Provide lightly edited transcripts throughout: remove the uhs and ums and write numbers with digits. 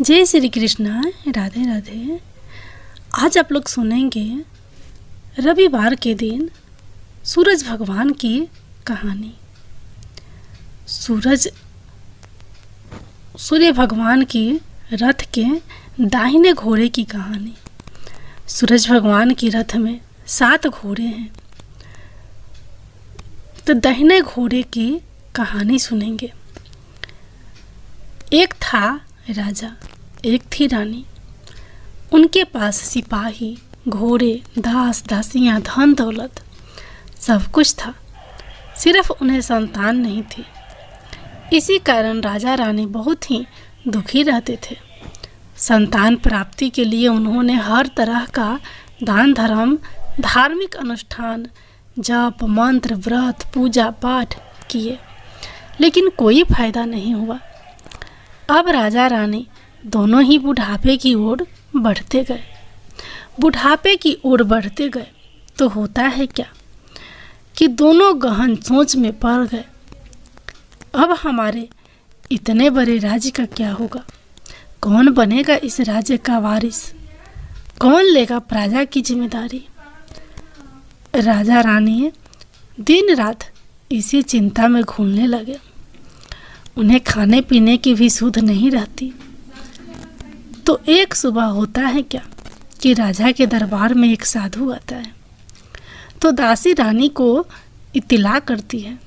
जय श्री कृष्णा, राधे राधे। आज आप लोग सुनेंगे रविवार के दिन सूरज भगवान की कहानी। सूर्य भगवान की रथ के दाहिने घोड़े की कहानी। सूरज भगवान की रथ में 7 घोड़े हैं, तो दाहिने घोड़े की कहानी सुनेंगे। एक था राजा, एक थी रानी। उनके पास सिपाही, घोड़े, दास दासियां, धन दौलत सब कुछ था, सिर्फ उन्हें संतान नहीं थी। इसी कारण राजा रानी बहुत ही दुखी रहते थे। संतान प्राप्ति के लिए उन्होंने हर तरह का दान धर्म, धार्मिक अनुष्ठान, जप, मंत्र, व्रत, पूजा पाठ किए, लेकिन कोई फायदा नहीं हुआ। अब राजा रानी दोनों ही बुढ़ापे की ओर बढ़ते गए। बुढ़ापे की ओर बढ़ते गए तो होता है क्या कि दोनों गहन सोच में पड़ गए। अब हमारे इतने बड़े राज्य का क्या होगा? कौन बनेगा इस राज्य का वारिस? कौन लेगा प्रजा की जिम्मेदारी? राजा रानी दिन रात इसी चिंता में घूमने लगे। उन्हें खाने पीने की भी सुध नहीं रहती। तो एक सुबह होता है क्या कि राजा के दरबार में एक साधु आता है। तो दासी रानी को इत्तला करती है।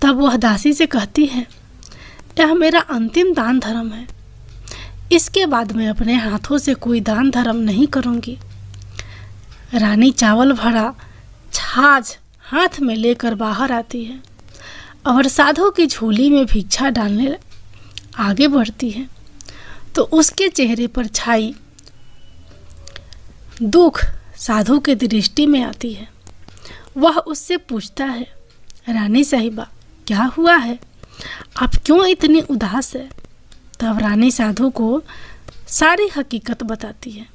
तब वह दासी से कहती है, यह मेरा अंतिम दान धर्म है, इसके बाद मैं अपने हाथों से कोई दान धर्म नहीं करूँगी। रानी चावल भरा छाछ हाथ में लेकर बाहर आती है और साधु की झोली में भिक्षा डालने आगे बढ़ती है। तो उसके चेहरे पर छाई दुख साधु के दृष्टि में आती है। वह उससे पूछता है, रानी साहिबा, क्या हुआ है? आप क्यों इतनी उदास है? तब रानी साधु को सारी हकीकत बताती है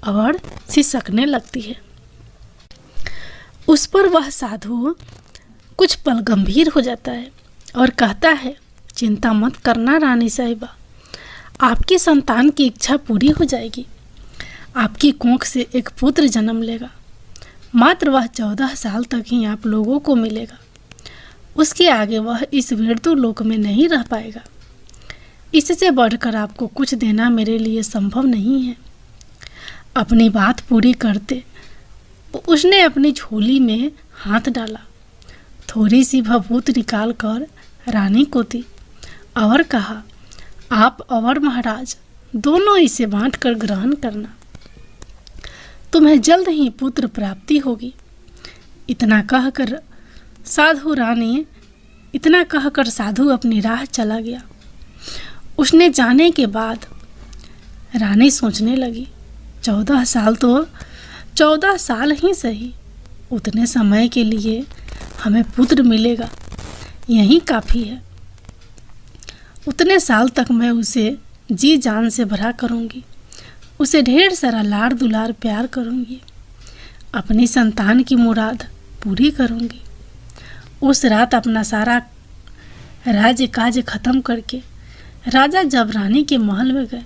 और सिसकने लगती है। उस पर वह साधु कुछ पल गंभीर हो जाता है और कहता है, चिंता मत करना रानी साहिबा, आपकी संतान की इच्छा पूरी हो जाएगी। आपकी कोख से एक पुत्र जन्म लेगा। मात्र वह 14 साल तक ही आप लोगों को मिलेगा। उसके आगे वह इस मृत्यु लोक में नहीं रह पाएगा। इससे बढ़कर आपको कुछ देना मेरे लिए संभव नहीं है। अपनी बात पूरी करते उसने अपनी झोली में हाथ डाला, थोड़ी सी भभूत निकाल कर रानी को दी और कहा, आप और महाराज दोनों इसे बांटकर ग्रहण करना। तुम्हें जल्द ही पुत्र प्राप्ति होगी। इतना कहकर साधु अपनी राह चला गया। उसने जाने के बाद रानी सोचने लगी, 14 साल तो 14 साल ही सही, उतने समय के लिए हमें पुत्र मिलेगा, यही काफ़ी है। उतने साल तक मैं उसे जी जान से भरा करूँगी, उसे ढेर सारा लाड़ दुलार प्यार करूँगी, अपनी संतान की मुराद पूरी करूँगी। उस रात अपना सारा राज्य काज खत्म करके राजा जब रानी के महल में गए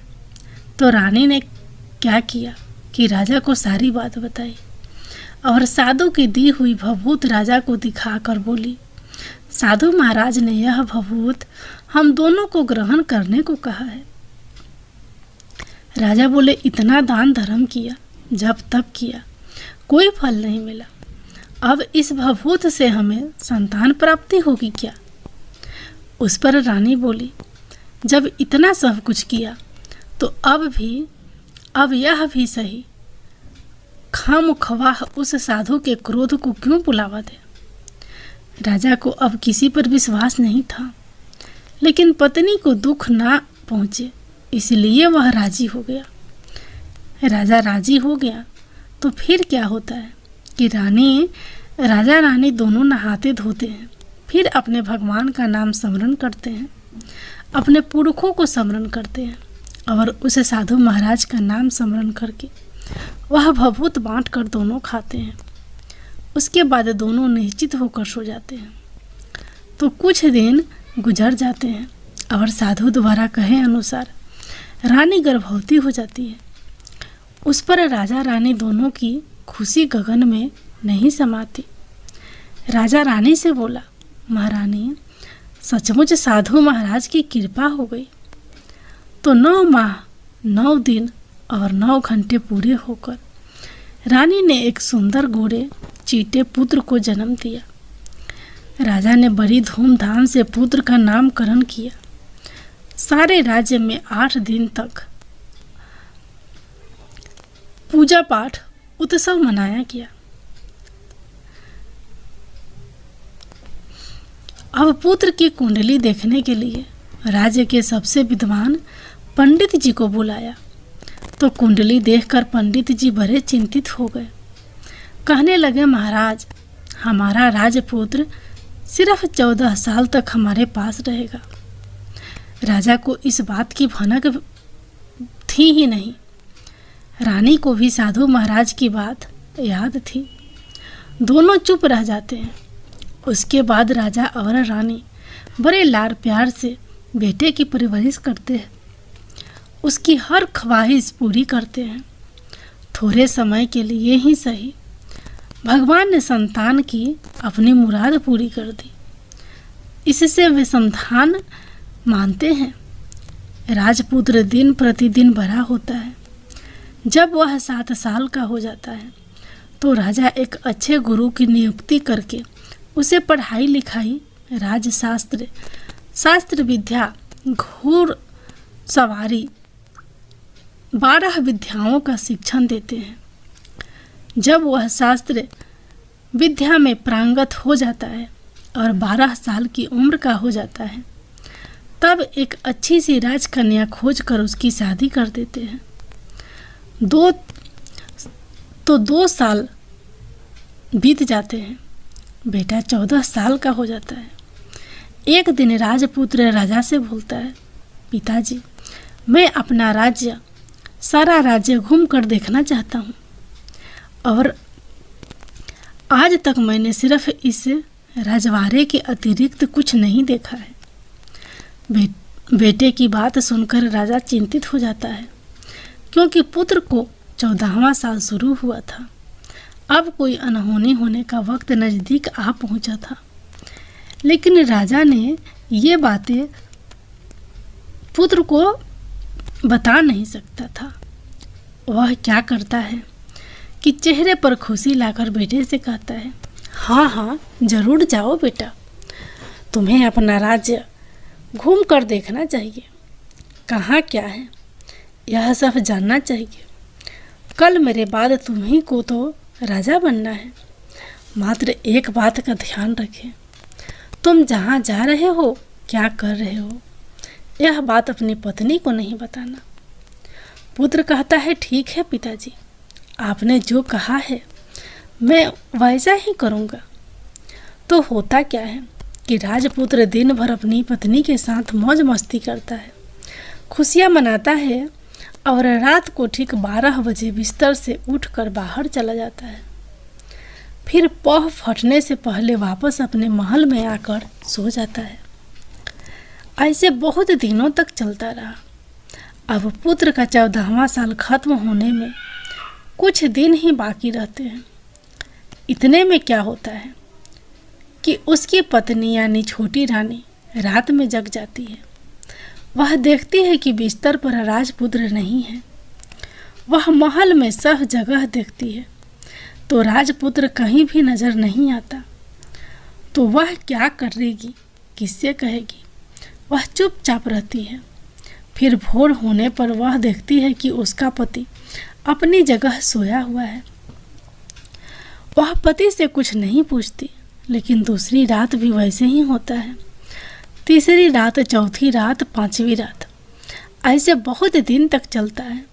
तो रानी ने क्या किया कि राजा को सारी बात बताई और साधु की दी हुई भभूत राजा को दिखाकर बोली, साधु महाराज ने यह भभूत हम दोनों को ग्रहण करने को कहा है। राजा बोले, इतना दान धर्म किया, जब तब किया, कोई फल नहीं मिला। अब इस भभूत से हमें संतान प्राप्ति होगी क्या? उस पर रानी बोली, जब इतना सब कुछ किया तो अब यह भी सही, खामख्वाह उस साधु के क्रोध को क्यों बुलावा दे। राजा को अब किसी पर विश्वास नहीं था, लेकिन पत्नी को दुख ना पहुँचे इसलिए वह राजी हो गया। राजा राजी हो गया तो फिर क्या होता है कि राजा रानी दोनों नहाते धोते हैं, फिर अपने भगवान का नाम स्मरण करते हैं, अपने पुरखों को स्मरण करते हैं और उस साधु महाराज का नाम स्मरण करके वह भभूत बांट कर दोनों खाते हैं। उसके बाद दोनों निश्चित होकर सो जाते हैं। तो कुछ दिन गुजर जाते हैं और साधु द्वारा कहे अनुसार रानी गर्भवती हो जाती है। उस पर राजा रानी दोनों की खुशी गगन में नहीं समाती। राजा रानी से बोला, महारानी, सचमुच साधु महाराज की कृपा हो गई। तो 9 माह 9 दिन और 9 घंटे पूरे होकर रानी ने एक सुंदर गोरे चीटे पुत्र को जन्म दिया। राजा ने बड़ी धूमधाम से पुत्र का नामकरण किया। सारे राज्य में 8 दिन तक पूजा पाठ उत्सव मनाया गया। अब पुत्र की कुंडली देखने के लिए राज्य के सबसे विद्वान पंडित जी को बुलाया। तो कुंडली देखकर पंडित जी बड़े चिंतित हो गए। कहने लगे, महाराज, हमारा राजपुत्र सिर्फ 14 साल तक हमारे पास रहेगा। राजा को इस बात की भनक थी ही नहीं। रानी को भी साधु महाराज की बात याद थी। दोनों चुप रह जाते हैं। उसके बाद राजा और रानी बड़े लाड़ प्यार से बेटे की परवरिश करते हैं। उसकी हर ख्वाहिश पूरी करते हैं। थोड़े समय के लिए ही सही, भगवान ने संतान की अपनी मुराद पूरी कर दी। इससे वे संतान मानते हैं। राजपुत्र दिन प्रतिदिन बड़ा होता है। जब वह 7 साल का हो जाता है तो राजा एक अच्छे गुरु की नियुक्ति करके उसे पढ़ाई लिखाई, राजशास्त्र, शास्त्र विद्या, घोड़ सवारी, 12 विद्याओं का शिक्षण देते हैं। जब वह शास्त्र विद्या में प्रांगत हो जाता है और 12 साल की उम्र का हो जाता है, तब एक अच्छी सी राजकन्या खोज कर उसकी शादी कर देते हैं। 2 साल बीत जाते हैं। बेटा 14 साल का हो जाता है। एक दिन राजपुत्र राजा से बोलता है, पिताजी, मैं अपना राज्य, सारा राज्य घूम कर देखना चाहता हूँ और आज तक मैंने सिर्फ इस राजवाड़े के अतिरिक्त कुछ नहीं देखा है। बेटे की बात सुनकर राजा चिंतित हो जाता है, क्योंकि पुत्र को 14वां साल शुरू हुआ था। अब कोई अनहोनी होने का वक्त नज़दीक आ पहुंचा था। लेकिन राजा ने ये बातें पुत्र को बता नहीं सकता था। वह क्या करता है कि चेहरे पर खुशी लाकर बेटे से कहता है, हाँ हाँ, जरूर जाओ बेटा, तुम्हें अपना राज्य घूम कर देखना चाहिए। कहाँ क्या है यह सब जानना चाहिए। कल मेरे बाद तुम्ही को तो राजा बनना है। मात्र एक बात का ध्यान रखें, तुम जहाँ जा रहे हो, क्या कर रहे हो, यह बात अपनी पत्नी को नहीं बताना। पुत्र कहता है, ठीक है पिताजी, आपने जो कहा है मैं वैसा ही करूँगा। तो होता क्या है कि राजपुत्र दिन भर अपनी पत्नी के साथ मौज मस्ती करता है, खुशियाँ मनाता है और रात को ठीक 12 बजे बिस्तर से उठकर बाहर चला जाता है। फिर पह फटने से पहले वापस अपने महल में आकर सो जाता है। ऐसे बहुत दिनों तक चलता रहा। अब पुत्र का 14वां साल खत्म होने में कुछ दिन ही बाकी रहते हैं। इतने में क्या होता है कि उसकी पत्नी यानी छोटी रानी रात में जग जाती है। वह देखती है कि बिस्तर पर राजपुत्र नहीं है। वह महल में सब जगह देखती है तो राजपुत्र कहीं भी नजर नहीं आता। तो वह क्या करेगी, किससे कहेगी? वह चुपचाप रहती है। फिर भोर होने पर वह देखती है कि उसका पति अपनी जगह सोया हुआ है। वह पति से कुछ नहीं पूछती, लेकिन दूसरी रात भी वैसे ही होता है। तीसरी रात, चौथी रात, 5वीं रात, ऐसे बहुत दिन तक चलता है।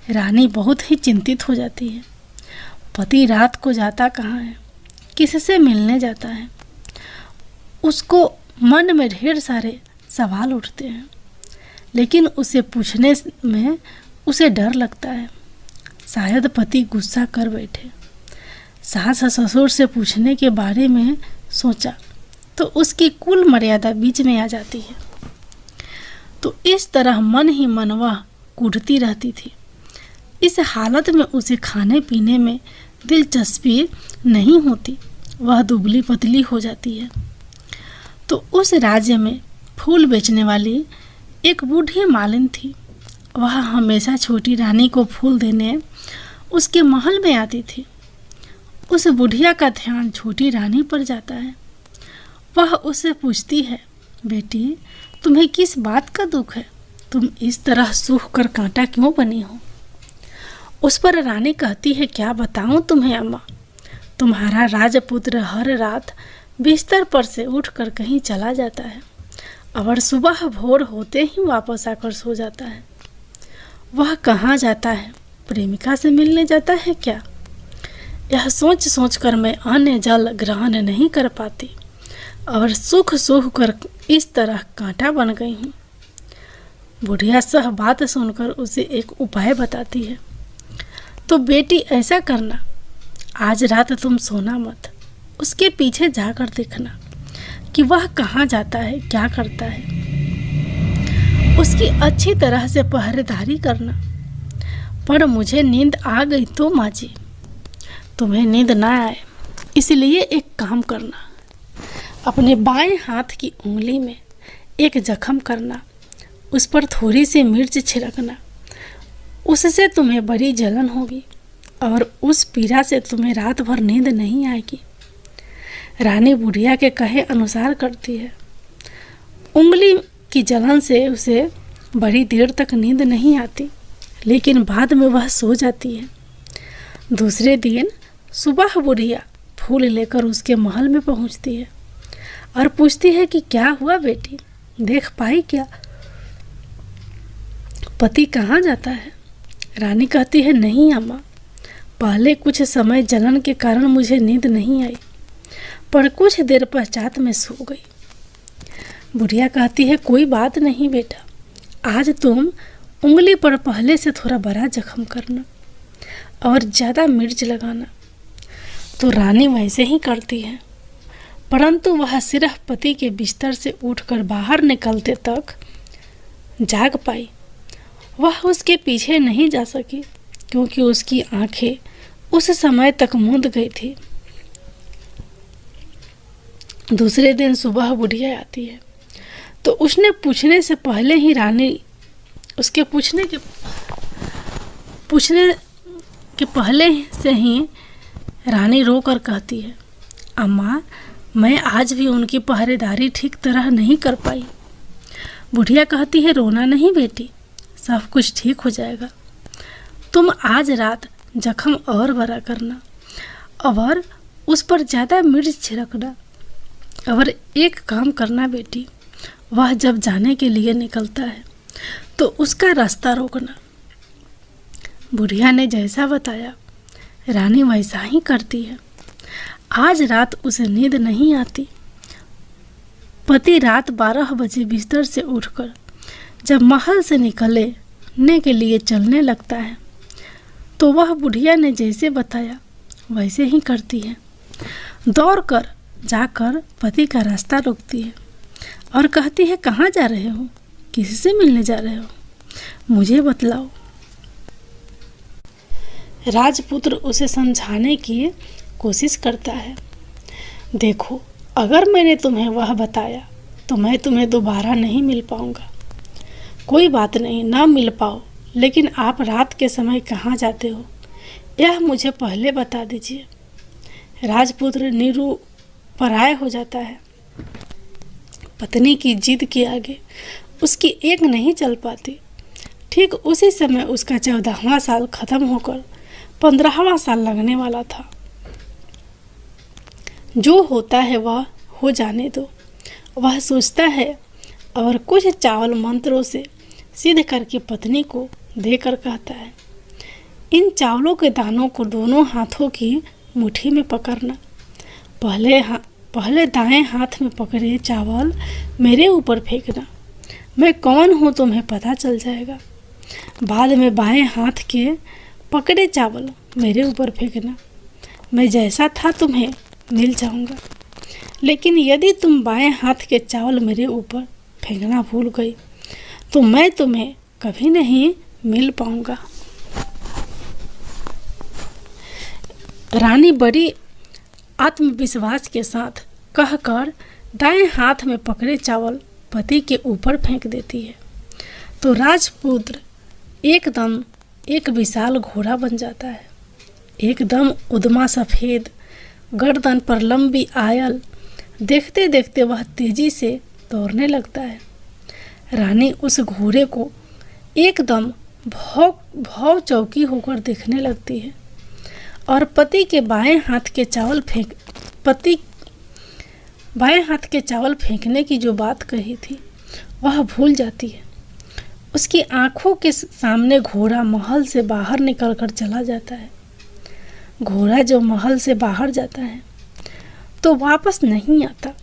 रानी बहुत ही चिंतित हो जाती है। पति रात को जाता कहाँ है, किससे मिलने जाता है? उसको मन में ढेर सारे सवाल उठते हैं, लेकिन उसे पूछने में उसे डर लगता है। शायद पति गुस्सा कर बैठे। सास ससुर से पूछने के बारे में सोचा तो उसकी कुल मर्यादा बीच में आ जाती है। तो इस तरह मन ही मन वह कूटती रहती थी। इस हालत में उसे खाने पीने में दिलचस्पी नहीं होती, वह दुबली पतली हो जाती है। तो उस राज्य में फूल बेचने वाली एक बूढ़ी मालिन थी। वह हमेशा छोटी रानी को फूल देने उसके महल में आती थी। उस बुढ़िया का ध्यान छोटी रानी पर जाता है। वह उससे पूछती है, बेटी तुम्हें किस बात का दुख है? तुम इस तरह सूख कर कांटा क्यों बनी हो? उस पर रानी कहती है, क्या बताऊं तुम्हें अम्मा, तुम्हारा राजपुत्र हर रात बिस्तर पर से उठकर कहीं चला जाता है और सुबह भोर होते ही वापस आकर सो जाता है। वह कहाँ जाता है? प्रेमिका से मिलने जाता है क्या? यह सोच सोच कर मैं अन्न जल ग्रहण नहीं कर पाती और सूख सूख कर इस तरह कांटा बन गई हूँ। बुढ़िया सह बात सुनकर उसे एक उपाय बताती है। तो बेटी ऐसा करना, आज रात तुम सोना मत, उसके पीछे जाकर देखना कि वह कहाँ जाता है, क्या करता है। उसकी अच्छी तरह से पहरेदारी करना। पर मुझे नींद आ गई तो माँ जी, तुम्हें नींद ना आए इसलिए एक काम करना, अपने बाएं हाथ की उंगली में एक जख्म करना, उस पर थोड़ी सी मिर्च छिड़कना, उससे तुम्हें बड़ी जलन होगी और उस पीड़ा से तुम्हें रात भर नींद नहीं आएगी। रानी बुढ़िया के कहे अनुसार करती है। उंगली की जलन से उसे बड़ी देर तक नींद नहीं आती, लेकिन बाद में वह सो जाती है। दूसरे दिन सुबह बुढ़िया फूल लेकर उसके महल में पहुंचती है और पूछती है कि क्या हुआ बेटी, देख पाई क्या? पति कहाँ जाता है? रानी कहती है, नहीं अम्मा, पहले कुछ समय जलन के कारण मुझे नींद नहीं आई, पर कुछ देर पश्चात मैं सो गई। बुढ़िया कहती है, कोई बात नहीं बेटा, आज तुम उंगली पर पहले से थोड़ा बड़ा जख्म करना और ज़्यादा मिर्च लगाना। तो रानी वैसे ही करती है, परंतु वह सिर्फ पति के बिस्तर से उठकर बाहर निकलते तक जाग पाई। वह उसके पीछे नहीं जा सकी क्योंकि उसकी आंखें उस समय तक मूंद गई थी। दूसरे दिन सुबह बुढ़िया आती है तो उसने पूछने से पहले ही रानी उसके पूछने के पहले से ही रानी रोकर कहती है, अम्मा मैं आज भी उनकी पहरेदारी ठीक तरह नहीं कर पाई। बुढ़िया कहती है, रोना नहीं बेटी, सब कुछ ठीक हो जाएगा। तुम आज रात जख्म और बड़ा करना और उस पर ज़्यादा मिर्च छिड़कना और एक काम करना बेटी, वह जब जाने के लिए निकलता है तो उसका रास्ता रोकना। बुढ़िया ने जैसा बताया रानी वैसा ही करती है। आज रात उसे नींद नहीं आती। पति रात 12 बजे बिस्तर से उठकर जब महल से निकलने के लिए चलने लगता है तो वह बुढ़िया ने जैसे बताया वैसे ही करती है। दौड़कर जाकर पति का रास्ता रोकती है और कहती है, कहाँ जा रहे हो, किससे मिलने जा रहे हो, मुझे बतलाओ। राजपुत्र उसे समझाने की कोशिश करता है, देखो अगर मैंने तुम्हें वह बताया तो मैं तुम्हें दोबारा नहीं मिल पाऊंगा। कोई बात नहीं, ना मिल पाओ, लेकिन आप रात के समय कहाँ जाते हो यह मुझे पहले बता दीजिए। राजपुत्र निरुपराय हो जाता है। पत्नी की जिद के आगे उसकी एक नहीं चल पाती। ठीक उसी समय उसका 14वां साल खत्म होकर 15वां साल लगने वाला था। जो होता है वह हो जाने दो, वह सोचता है और कुछ चावल मंत्रों से सिद्ध करके पत्नी को देकर कहता है, इन चावलों के दानों को दोनों हाथों की मुट्ठी में पकड़ना। पहले दाएं हाथ में पकड़े चावल मेरे ऊपर फेंकना, मैं कौन हूँ तुम्हें पता चल जाएगा। बाद में बाएं हाथ के पकड़े चावल मेरे ऊपर फेंकना, मैं जैसा था तुम्हें मिल जाऊंगा। लेकिन यदि तुम बाएं हाथ के चावल मेरे ऊपर फेंकना भूल गई तो मैं तुम्हें कभी नहीं मिल पाऊंगा। रानी बड़ी आत्मविश्वास के साथ कहकर दाएं हाथ में पकड़े चावल पति के ऊपर फेंक देती है तो राजपुत्र एकदम एक विशाल घोड़ा बन जाता है। एकदम उद्यमा सफ़ेद गर्दन पर लंबी आयल, देखते देखते वह तेजी से दौड़ने लगता है। रानी उस घोड़े को एकदम भौ चौकी होकर देखने लगती है और पति बाएं हाथ के चावल फेंकने की जो बात कही थी वह भूल जाती है। उसकी आंखों के सामने घोड़ा महल से बाहर निकलकर चला जाता है। घोड़ा जो महल से बाहर जाता है तो वापस नहीं आता।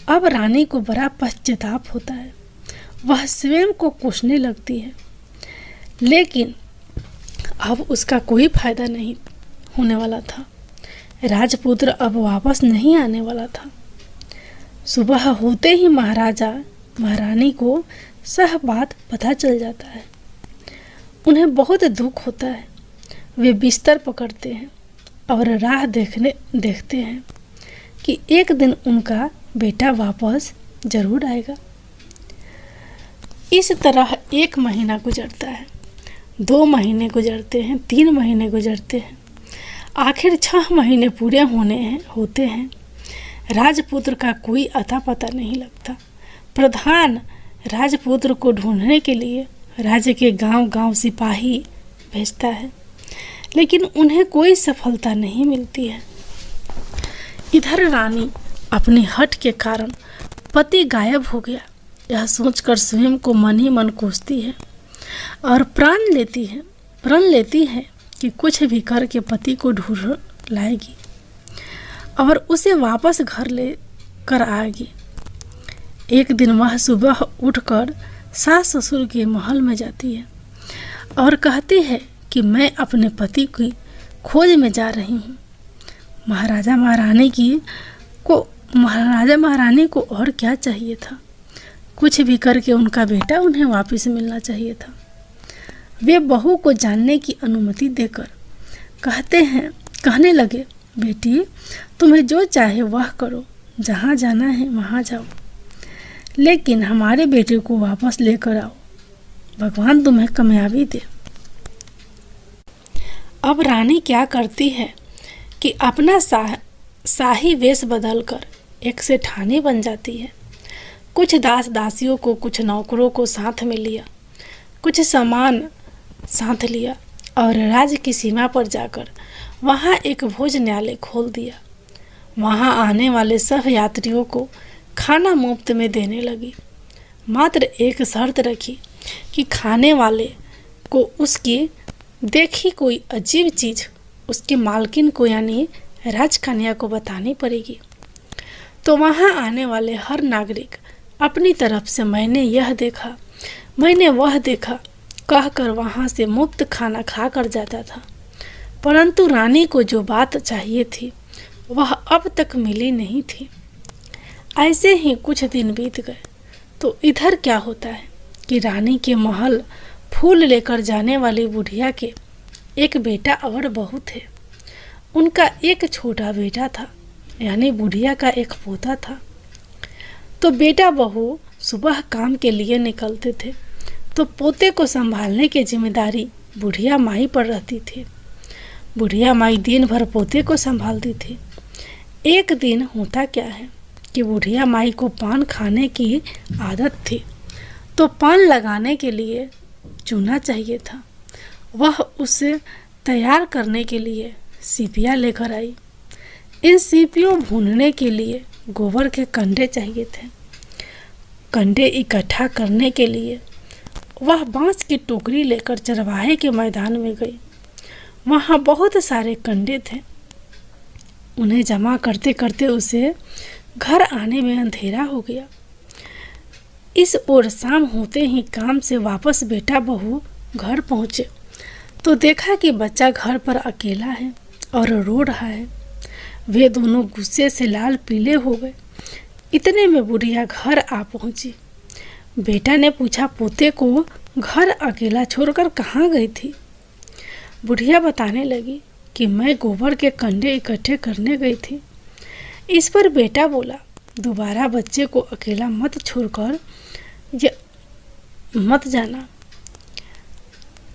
अब रानी को बड़ा पश्चाताप होता है। वह स्वयं को कोसने लगती है, लेकिन अब उसका कोई फायदा नहीं होने वाला था। राजपुत्र अब वापस नहीं आने वाला था। सुबह होते ही महाराजा महारानी को सब बात पता चल जाता है। उन्हें बहुत दुख होता है। वे बिस्तर पकड़ते हैं और राह देखते हैं कि एक दिन उनका बेटा वापस जरूर आएगा। इस तरह 1 महीना गुजरता है, 2 महीने गुजरते हैं, 3 महीने गुजरते हैं, आखिर 6 महीने पूरे होते हैं। राजपुत्र का कोई अता पता नहीं लगता। प्रधान राजपुत्र को ढूंढने के लिए राज्य के गांव-गांव सिपाही भेजता है, लेकिन उन्हें कोई सफलता नहीं मिलती है। इधर रानी अपनी हठ के कारण पति गायब हो गया यह सोचकर स्वयं को मन ही मन कोसती है और प्रण लेती है कि कुछ भी करके पति को ढूंढ लाएगी और उसे वापस घर ले कर आएगी। एक दिन वह सुबह उठकर सास ससुर के महल में जाती है और कहती है कि मैं अपने पति की खोज में जा रही हूँ। महाराजा महारानी को और क्या चाहिए था? कुछ भी करके उनका बेटा उन्हें वापस मिलना चाहिए था। वे बहू को जानने की अनुमति देकर कहने लगे, बेटी तुम्हें जो चाहे वह करो, जहाँ जाना है वहाँ जाओ, लेकिन हमारे बेटे को वापस लेकर आओ। भगवान तुम्हें कामयाबी दे। अब रानी क्या करती है कि अपना शाही वेश बदलकर एक सेठानी बन जाती है। कुछ दास दासियों को, कुछ नौकरों को साथ में लिया, कुछ सामान साथ लिया और राज्य की सीमा पर जाकर वहाँ एक भोजनालय खोल दिया। वहाँ आने वाले सब यात्रियों को खाना मुफ्त में देने लगी। मात्र एक शर्त रखी कि खाने वाले को उसकी देखी कोई अजीब चीज़ उसके मालकिन को यानी राजकन्या को बतानी पड़ेगी। तो वहाँ आने वाले हर नागरिक अपनी तरफ से मैंने वह देखा कहकर वहाँ से मुफ्त खाना खाकर जाता था। परंतु रानी को जो बात चाहिए थी वह अब तक मिली नहीं थी। ऐसे ही कुछ दिन बीत गए तो इधर क्या होता है कि रानी के महल फूल लेकर जाने वाली बुढ़िया के एक बेटा और बहू थे। उनका एक छोटा बेटा था, यानी बुढ़िया का एक पोता था। तो बेटा बहू सुबह काम के लिए निकलते थे तो पोते को संभालने की जिम्मेदारी बुढ़िया माई पर रहती थी। बुढ़िया माई दिन भर पोते को संभालती थी। एक दिन होता क्या है कि बुढ़िया माई को पान खाने की आदत थी, तो पान लगाने के लिए चूना चाहिए था। वह उसे तैयार करने के लिए सीपियाँ लेकर आई। इन सीपियों भूनने के लिए गोबर के कंडे चाहिए थे। कंडे इकट्ठा करने के लिए वह बांस की टोकरी लेकर चरवाहे के मैदान में गई। वहाँ बहुत सारे कंडे थे। उन्हें जमा करते करते उसे घर आने में अंधेरा हो गया। इस ओर शाम होते ही काम से वापस बेटा बहू घर पहुँचे तो देखा कि बच्चा घर पर अकेला है और रो रहा है। वे दोनों गुस्से से लाल पीले हो गए। इतने में बुढ़िया घर आ पहुँची। बेटा ने पूछा, पोते को घर अकेला छोड़कर कहाँ गई थी? बुढ़िया बताने लगी कि मैं गोबर के कंडे इकट्ठे करने गई थी। इस पर बेटा बोला, दोबारा बच्चे को अकेला मत छोड़कर मत जाना।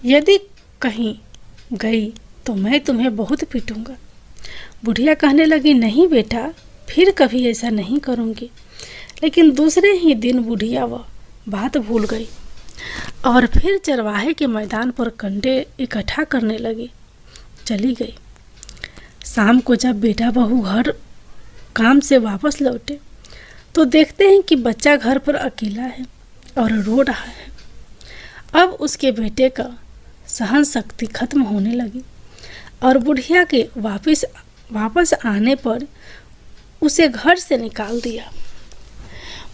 यदि कहीं गई तो मैं तुम्हें बहुत पीटूंगा। बुढ़िया कहने लगी, नहीं बेटा, फिर कभी ऐसा नहीं करूंगी। लेकिन दूसरे ही दिन बुढ़िया वह बात भूल गई और फिर चरवाहे के मैदान पर कंडे इकट्ठा करने लगी, चली गई। शाम को जब बेटा बहू घर काम से वापस लौटे तो देखते हैं कि बच्चा घर पर अकेला है और रो रहा है। अब उसके बेटे का सहन शक्ति खत्म होने लगी और बुढ़िया के वापस आने पर उसे घर से निकाल दिया।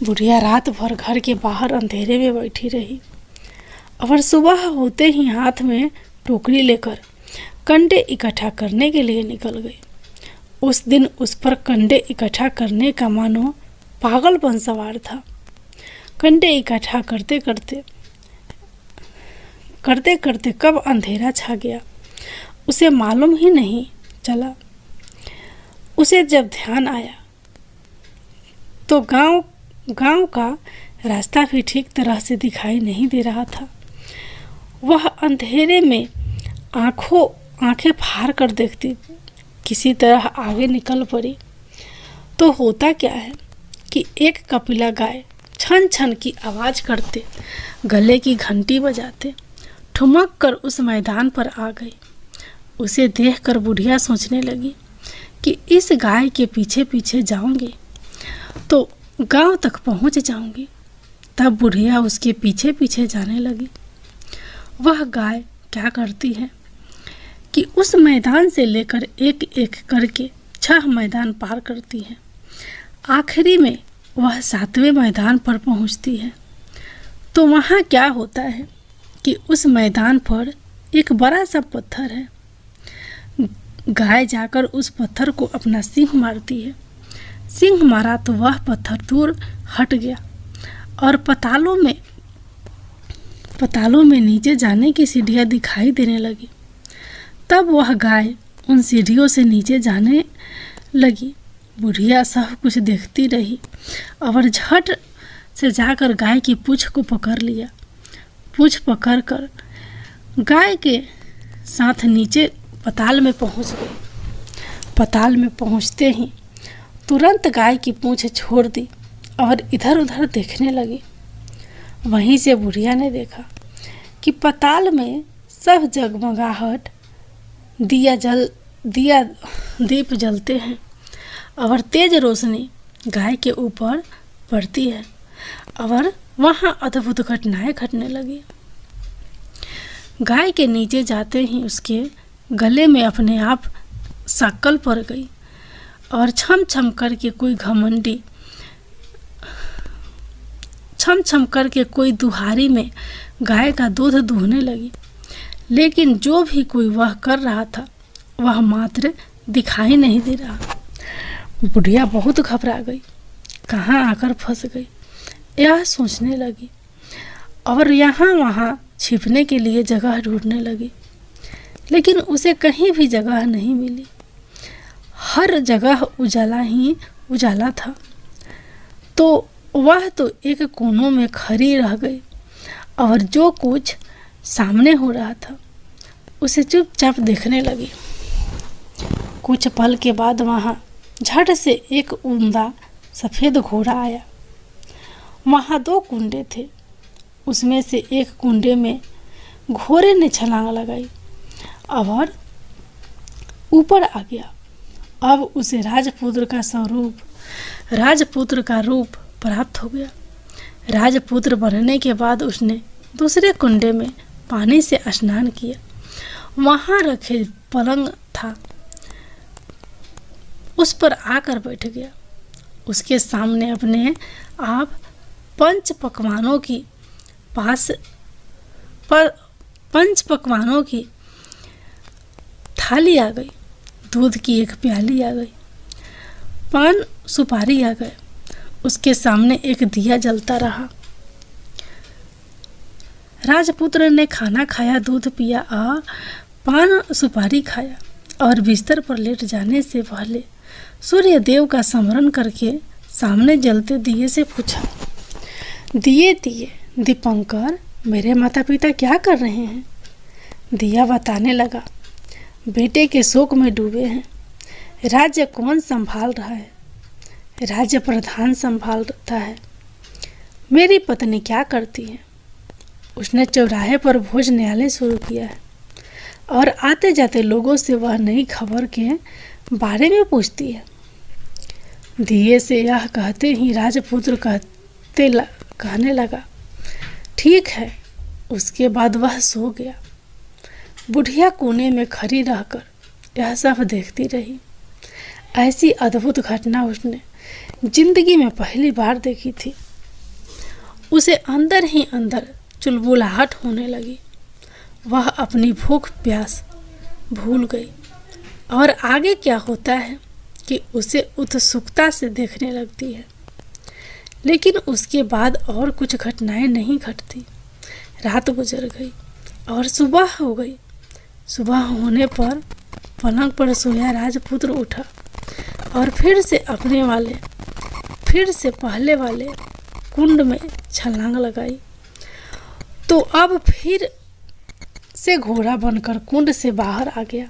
बुढ़िया रात भर घर के बाहर अंधेरे में बैठी रही और सुबह होते ही हाथ में टोकरी लेकर कंडे इकट्ठा करने के लिए निकल गई। उस दिन उस पर कंडे इकट्ठा करने का मानो पागलपन सवार था। कंडे इकट्ठा करते करते कब अंधेरा छा गया उसे मालूम ही नहीं चला। उसे जब ध्यान आया तो गांव का रास्ता भी ठीक तरह से दिखाई नहीं दे रहा था। वह अंधेरे में आंखें फाड़ कर देखती, किसी तरह आगे निकल पड़ी तो होता क्या है कि एक कपिला गाय छन छन की आवाज करते, गले की घंटी बजाते ठुमक कर उस मैदान पर आ गई। उसे देखकर बुढ़िया सोचने लगी कि इस गाय के पीछे पीछे जाऊंगी तो गांव तक पहुंच जाऊंगी। तब बुढ़िया उसके पीछे पीछे जाने लगी। वह गाय क्या करती है कि उस मैदान से लेकर एक एक करके 6 मैदान पार करती है। आखिरी में वह 7वें मैदान पर पहुंचती है तो वहाँ क्या होता है कि उस मैदान पर एक बड़ा सा पत्थर है। गाय जाकर उस पत्थर को अपना सींग मारती है। सींग मारा तो वह पत्थर दूर हट गया और पतालों में नीचे जाने की सीढ़ियाँ दिखाई देने लगी। तब वह गाय उन सीढ़ियों से नीचे जाने लगी। बुढ़िया सब कुछ देखती रही और झट से जाकर गाय की पूंछ को पकड़ लिया। पूंछ पकड़कर गाय के साथ नीचे पताल में पहुंच गई। पताल में पहुंचते ही तुरंत गाय की पूंछ छोड़ दी और इधर उधर देखने लगी। वहीं से बुढ़िया ने देखा कि पताल में सब जगमगाहट दीप जलते हैं और तेज रोशनी गाय के ऊपर पड़ती है और वहाँ अद्भुत घटनाएं घटने लगी। गाय के नीचे जाते ही उसके गले में अपने आप साकल पड़ गई और छम छम करके कोई दुहारी में गाय का दूध दूहने लगी। लेकिन जो भी कोई वह कर रहा था वह मात्र दिखाई नहीं दे रहा। बुढ़िया बहुत घबरा गई, कहाँ आकर फंस गई यह सोचने लगी और यहाँ वहाँ छिपने के लिए जगह ढूंढने लगी। लेकिन उसे कहीं भी जगह नहीं मिली। हर जगह उजाला ही उजाला था तो वह तो एक कोनों में खड़ी रह गई और जो कुछ सामने हो रहा था उसे चुपचाप देखने लगी। कुछ पल के बाद वहाँ झट से एक उम्दा सफ़ेद घोड़ा आया। वहाँ 2 कुंडे थे। उसमें से एक कुंडे में घोड़े ने छलांग लगाई और ऊपर आ गया। अब उसे राजपुत्र का रूप प्राप्त हो गया। राजपुत्र बनने के बाद उसने दूसरे कुंडे में पानी से स्नान किया। वहाँ रखे पलंग था, उस पर आकर बैठ गया। उसके सामने अपने आप पंच पकवानों की थाली आ गई। दूध की एक प्याली आ गई, पान सुपारी आ गए। उसके सामने एक दिया जलता रहा। राजपुत्र ने खाना खाया, दूध पिया और पान सुपारी खाया और बिस्तर पर लेट जाने से पहले सूर्य देव का स्मरण करके सामने जलते दिए से पूछा, दिए दिए दीपंकर, मेरे माता पिता क्या कर रहे हैं? दिया बताने लगा, बेटे के शोक में डूबे हैं। राज्य कौन संभाल रहा है? राज्य प्रधान संभालता है। मेरी पत्नी क्या करती है? उसने चौराहे पर भोजनालय शुरू किया है और आते जाते लोगों से वह नई खबर के बारे में पूछती है। दिए से यह कहते ही राजपुत्र कहने लगा, ठीक है। उसके बाद वह सो गया। बुढ़िया कोने में खड़ी रहकर यह सब देखती रही। ऐसी अद्भुत घटना उसने जिंदगी में पहली बार देखी थी। उसे अंदर ही अंदर चुलबुलाहट होने लगी। वह अपनी भूख प्यास भूल गई और आगे क्या होता है कि उसे उत्सुकता से देखने लगती है। लेकिन उसके बाद और कुछ घटनाएं नहीं घटती। रात गुजर गई और सुबह हो गई। सुबह होने पर पलंग पर सोया राजपुत्र उठा और फिर से पहले वाले कुंड में छलांग लगाई। तो अब फिर से घोड़ा बनकर कुंड से बाहर आ गया।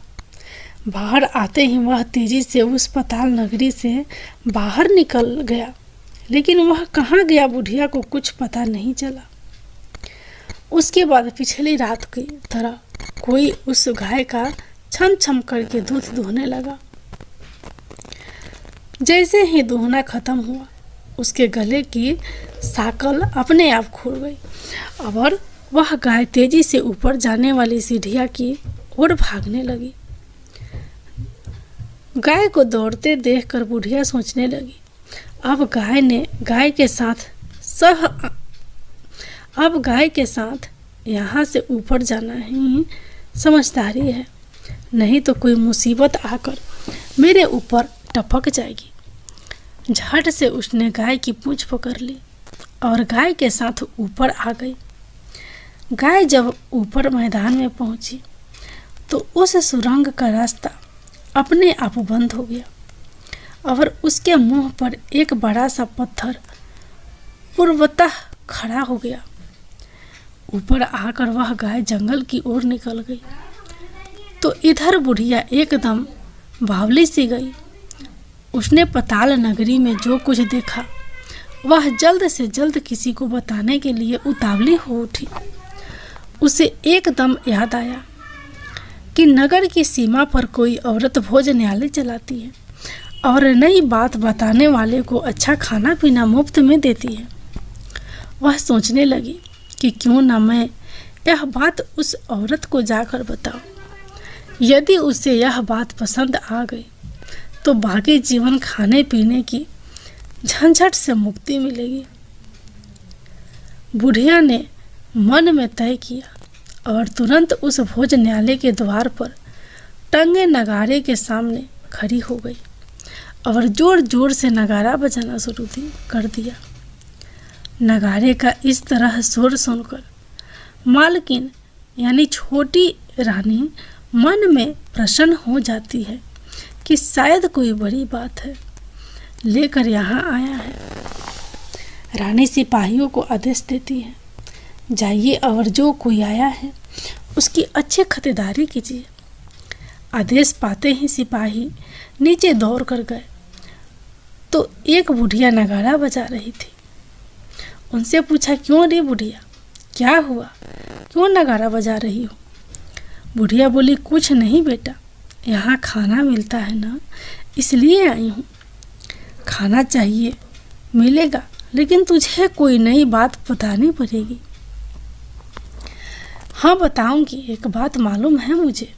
बाहर आते ही वह तेजी से उस पाताल नगरी से बाहर निकल गया। लेकिन वह कहाँ गया, बुढ़िया को कुछ पता नहीं चला। उसके बाद पिछली रात की तरह कोई उस गाय का छम छम करके दूध दुहने लगा। जैसे ही दुहना खत्म हुआ, उसके गले की साकल अपने आप खुल गई और वह गाय तेजी से ऊपर जाने वाली सीढ़ियाँ की ओर भागने लगी। गाय को दौड़ते देखकर बुढ़िया सोचने लगी, अब गाय के साथ यहाँ से ऊपर जाना ही समझदारी है, नहीं तो कोई मुसीबत आकर मेरे ऊपर टपक जाएगी। झट से उसने गाय की पूंछ पकड़ ली और गाय के साथ ऊपर आ गई। गाय जब ऊपर मैदान में पहुंची तो उस सुरंग का रास्ता अपने आप बंद हो गया और उसके मुंह पर एक बड़ा सा पत्थर पूर्वतः खड़ा हो गया। ऊपर आकर वह गाय जंगल की ओर निकल गई तो इधर बुढ़िया एकदम बावली सी गई। उसने पाताल नगरी में जो कुछ देखा वह जल्द से जल्द किसी को बताने के लिए उतावली हो उठी। उसे एकदम याद आया कि नगर की सीमा पर कोई औरत भोजनालय चलाती है और नई बात बताने वाले को अच्छा खाना पीना मुफ्त में देती है। वह सोचने लगी कि क्यों न मैं यह बात उस औरत को जाकर बताऊं। यदि उसे यह बात पसंद आ गई तो बाकी जीवन खाने पीने की झंझट से मुक्ति मिलेगी। बुढ़िया ने मन में तय किया और तुरंत उस भोजनालय के द्वार पर टंगे नगारे के सामने खड़ी हो गई और जोर जोर से नगारा बजाना शुरू कर दिया। नगारे का इस तरह शोर सुनकर मालकिन यानी छोटी रानी मन में प्रसन्न हो जाती है कि शायद कोई बड़ी बात है लेकर यहाँ आया है। रानी सिपाहियों को आदेश देती है, जाइए और जो कोई आया है उसकी अच्छी खरीदारी कीजिए। आदेश पाते ही सिपाही नीचे दौड़ कर गए तो एक बुढ़िया नगाड़ा बजा रही थी। उनसे पूछा, क्यों रे बुढ़िया, क्या हुआ, क्यों नगाड़ा बजा रही हो? बुढ़िया बोली, कुछ नहीं बेटा, यहाँ खाना मिलता है ना, इसलिए आई हूँ। खाना चाहिए, मिलेगा, लेकिन तुझे कोई नई बात बतानी पड़ेगी। हाँ बताऊंगी, एक बात मालूम है मुझे।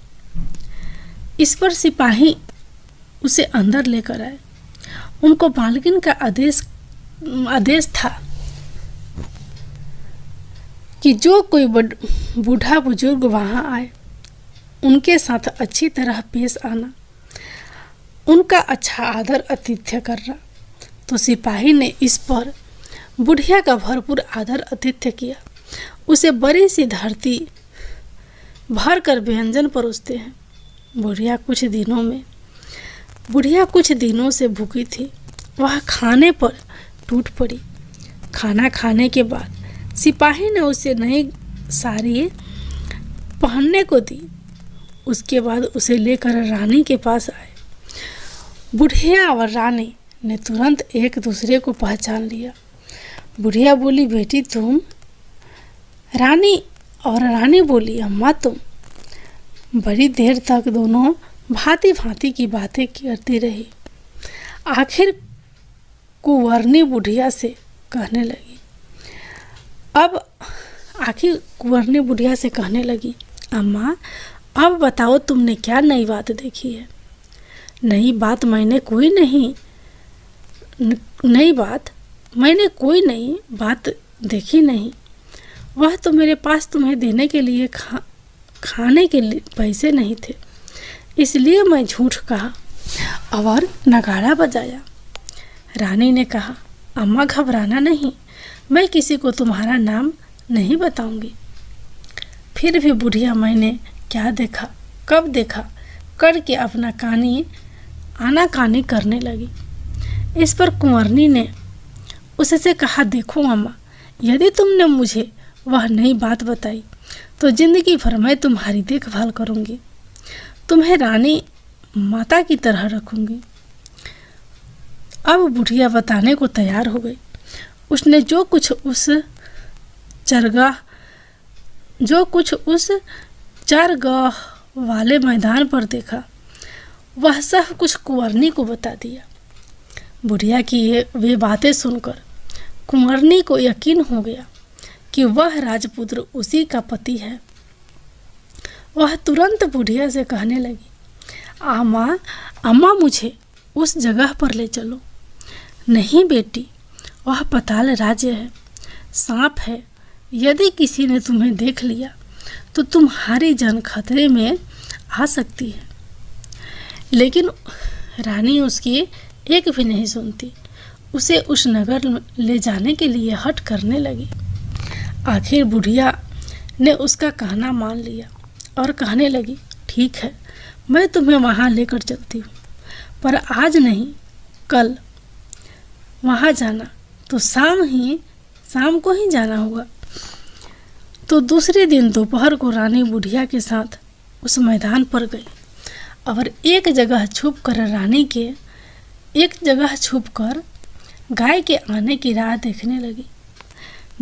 इस पर सिपाही उसे अंदर लेकर आए। उनको मालकिन का आदेश था कि जो कोई बूढ़ा बुजुर्ग वहाँ आए उनके साथ अच्छी तरह पेश आना, उनका अच्छा आदर आतिथ्य करना। तो सिपाही ने इस पर बुढ़िया का भरपूर आदर आतिथ्य किया। उसे बड़ी सी धरती भर कर व्यंजन परोसते हैं। बुढ़िया कुछ दिनों से भूखी थी। वह खाने पर टूट पड़ी। खाना खाने के बाद सिपाही ने उसे नई साड़ी पहनने को दी। उसके बाद उसे लेकर रानी के पास आए। बुढ़िया और रानी ने तुरंत एक दूसरे को पहचान लिया। बुढ़िया बोली, बेटी तुम? रानी बोली, अम्मा तुम। बड़ी देर तक दोनों भांति भांति की बातें करती रही। आखिर कुंवरनी बुढ़िया से कहने लगी, अम्मा अब बताओ तुमने क्या नई बात देखी है? नई बात मैंने कोई नई बात देखी नहीं। वह तो मेरे पास तुम्हें देने के लिए खाने के लिए पैसे नहीं थे, इसलिए मैं झूठ कहा और नगाड़ा बजाया। रानी ने कहा, अम्मा घबराना नहीं, मैं किसी को तुम्हारा नाम नहीं बताऊंगी। फिर भी बुढ़िया मैंने क्या देखा, कब देखा करके अपना आनाकानी करने लगी। इस पर कुंवरनी ने उससे कहा, देखो अम्मा, यदि तुमने मुझे वह नई बात बताई तो जिंदगी भर मैं तुम्हारी देखभाल करूंगी, तुम्हें रानी माता की तरह रखूंगी। अब बुढ़िया बताने को तैयार हो गई। उसने जो कुछ उस चरगाह वाले मैदान पर देखा वह सब कुछ कुंवरनी को बता दिया। बुढ़िया की वे बातें सुनकर कुंवरनी को यकीन हो गया कि वह राजपुत्र उसी का पति है। वह तुरंत बुढ़िया से कहने लगी, अम्मा मुझे उस जगह पर ले चलो। नहीं बेटी, वह पाताल राज्य है, सांप है। यदि किसी ने तुम्हें देख लिया तो तुम्हारी जान खतरे में आ सकती है। लेकिन रानी उसकी एक भी नहीं सुनती। उसे उस नगर ले जाने के लिए हठ करने लगी। आखिर बुढ़िया ने उसका कहना मान लिया और कहने लगी, ठीक है, मैं तुम्हें वहाँ लेकर चलती हूँ, पर आज नहीं, कल वहाँ जाना तो शाम को ही जाना होगा। तो दूसरे दिन दोपहर को रानी बुढ़िया के साथ उस मैदान पर गई और एक जगह छुपकर गाय के आने की राह देखने लगी।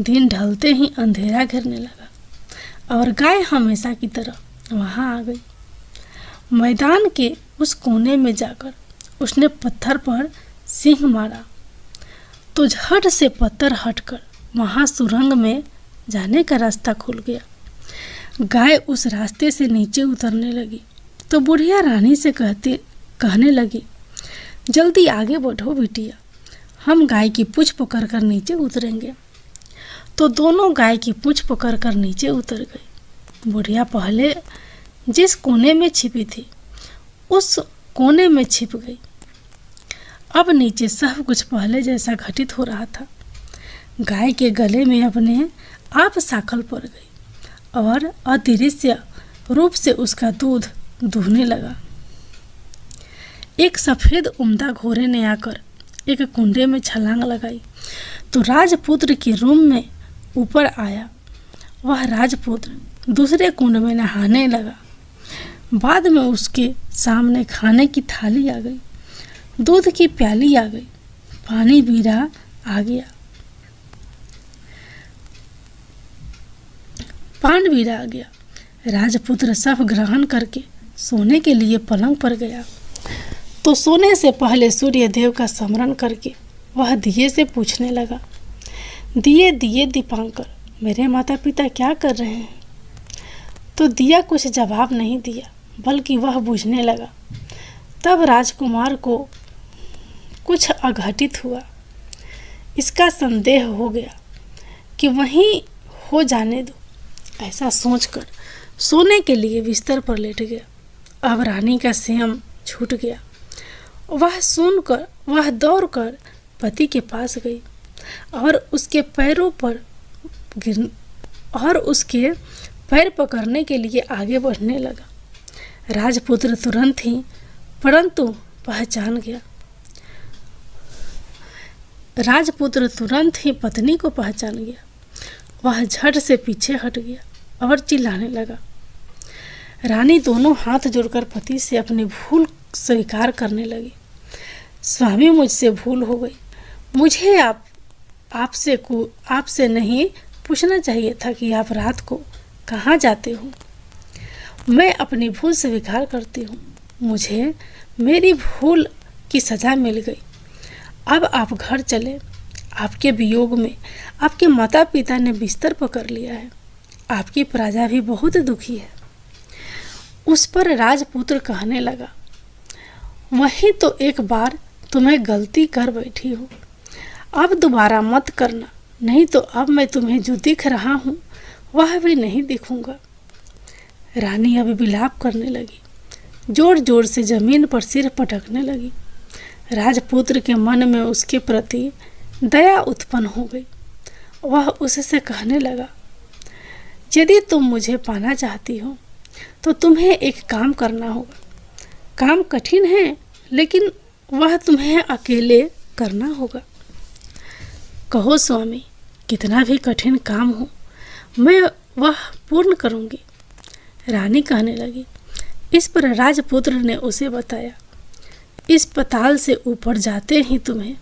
दिन ढलते ही अंधेरा घेरने लगा और गाय हमेशा की तरह वहां आ गई। मैदान के उस कोने में जाकर उसने पत्थर पर सींग मारा तो झट से पत्थर हटकर वहां सुरंग में जाने का रास्ता खुल गया। गाय उस रास्ते से नीचे उतरने लगी तो बुढ़िया रानी से कहने लगी, जल्दी आगे बढ़ो बिटिया, हम गाय की पूंछ पकड़कर नीचे उतरेंगे। तो दोनों गाय की पूंछ पकड़कर नीचे उतर गई। बुढ़िया पहले जिस कोने में छिपी थी उस कोने में छिप गई। अब नीचे सब कुछ पहले जैसा घटित हो रहा था। गाय के गले में अपने आप साखल पड़ गई और अदृश्य रूप से उसका दूध दूहने लगा। एक सफेद उम्दा घोड़े ने आकर एक कुंडे में छलांग लगाई तो राजपुत्र के रूम में ऊपर आया। वह राजपुत्र दूसरे कुंड में नहाने लगा। बाद में उसके सामने खाने की थाली आ गई, दूध की प्याली आ गई, पानी बीरा आ गया, पान बीरा आ गया। राजपुत्र सब ग्रहण करके सोने के लिए पलंग पर गया तो सोने से पहले सूर्य देव का स्मरण करके वह दिए से पूछने लगा, दिए दीपांकर, मेरे माता पिता क्या कर रहे हैं? तो दिया कुछ जवाब नहीं दिया बल्कि वह बुझने लगा। तब राजकुमार को कुछ अघटित हुआ। इसका संदेह हो गया कि वहीं हो जाने दो। ऐसा सोचकर सोने के लिए बिस्तर पर लेट गया। अब रानी का संयम छूट गया। वह दौड़कर पति के पास गई और उसके पैरों पर और उसके पैर पकड़ने के लिए आगे बढ़ने लगा। राजपुत्र तुरंत ही परंतु पहचान गया। राजपुत्र तुरंत ही पत्नी को पहचान गया। वह झट से पीछे हट गया और चिल्लाने लगा। रानी दोनों हाथ जोड़कर पति से अपनी भूल स्वीकार करने लगी। स्वामी, मुझसे भूल हो गई। मुझे आपसे नहीं पूछना चाहिए था कि आप रात को कहाँ जाते हो। मैं अपनी भूल स्वीकार करती हूँ। मुझे मेरी भूल की सज़ा मिल गई। अब आप घर चले। आपके वियोग में आपके माता पिता ने बिस्तर पकड़ लिया है। आपकी प्रजा भी बहुत दुखी है। उस पर राजपुत्र कहने लगा, वही तो एक बार तुम्हें गलती कर बैठी हो, अब दोबारा मत करना, नहीं तो अब मैं तुम्हें जो दिख रहा हूँ वह भी नहीं दिखूंगा। रानी अब विलाप करने लगी, जोर जोर से जमीन पर सिर पटकने लगी। राजपुत्र के मन में उसके प्रति दया उत्पन्न हो गई। वह उससे कहने लगा, यदि तुम मुझे पाना चाहती हो तो तुम्हें एक काम करना होगा। काम कठिन है, लेकिन वह तुम्हें अकेले करना होगा। कहो स्वामी, कितना भी कठिन काम हो मैं वह पूर्ण करूंगी। रानी कहने लगी। इस पर राजपुत्र ने उसे बताया, इस पताल से ऊपर जाते ही तुम्हें